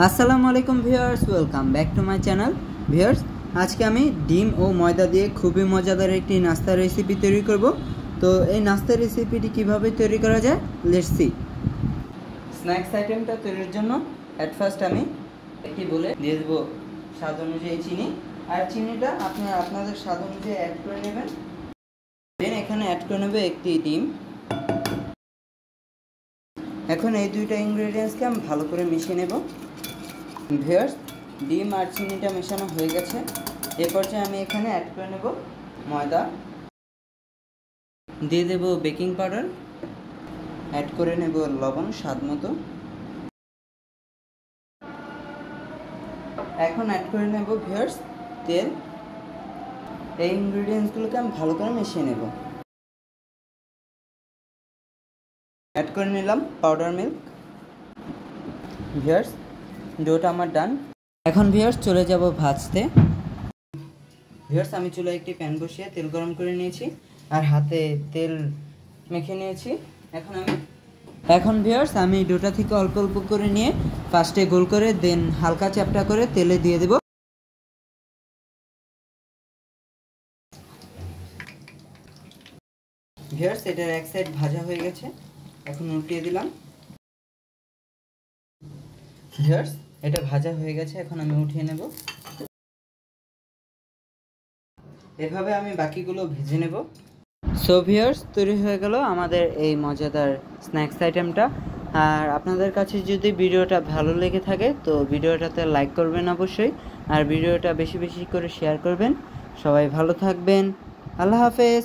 আসসালামু আলাইকুম viewers, welcome back to my channel. Viewers, আজকে আমি ডিম ও ময়দা দিয়ে খুবই মজাদার একটি নাস্তা রেসিপি তৈরি করব। তো এই নাস্তা রেসিপিটি কিভাবে তৈরি করা যায়, লেটস সি। স্ন্যাক্স আইটেমটা তৈরির জন্য অ্যাট ফার্স্ট আমি একটি বলে দিয়ে দেবো স্বাদ অনুযায়ী চিনি, আর চিনিটা আপনাদের স্বাদ অনুযায়ী অ্যাড করে নেবেন। দেন এখানে অ্যাড করে নেবে একটি ডিম। এখন এই দুইটা ইনগ্রেডিয়েন্টসকে আমি ভালো করে মিশিয়ে নেব। ভিউয়ার্স, ডিম আর চিনিটা মেশানো হয়ে গেছে। এ পর্যায়ে আমি এখানে অ্যাড করে নেব ময়দা, দিয়ে দেব বেকিং পাউডার, অ্যাড করে নেব লবণ স্বাদ মতো। এখন অ্যাড করে নেব ভিউয়ার্স তেল। এই ইনগ্রেডিয়েন্টসগুলোকে আমি ভালো করে মিশিয়ে নেব। অ্যাড করে নিলাম পাউডার মিল্ক। ভিউয়ার্স, ডোটা আমার ডান। এখন ভিউয়ার্স চলে যাব ভাজতে। ভিউয়ার্স, আমি চুলায় একটি প্যান বসিয়ে তেল গরম করে নিয়েছি আর হাতে তেল মেখে নিয়েছি। এখন ভিউয়ার্স আমি ডোটা থেকে অল্প অল্প করে নিয়ে ফার্স্টে গোল করে দেন হালকা চ্যাপটা করে তেলে দিয়ে দেব। ভিউয়ার্স, এটার এক সাইড ভাজা হয়ে গেছে, এখন উল্টিয়ে দিলাম। ভিউয়ার্স, এটা ভাজা হয়ে গেছে, এখন আমি উঠিয়ে নেব। এভাবে আমি বাকিগুলো ভেজে নেব। সো ভিউয়ার্স, তৈরি হয়ে গেল আমাদের এই মজাদার স্ন্যাক্স আইটেমটা। আর আপনাদের কাছে যদি ভিডিওটা ভালো লেগে থাকে তো ভিডিওটাতে লাইক করবেন অবশ্যই, আর ভিডিওটা বেশি বেশি করে শেয়ার করবেন। সবাই ভালো থাকবেন। আল্লাহ হাফেজ।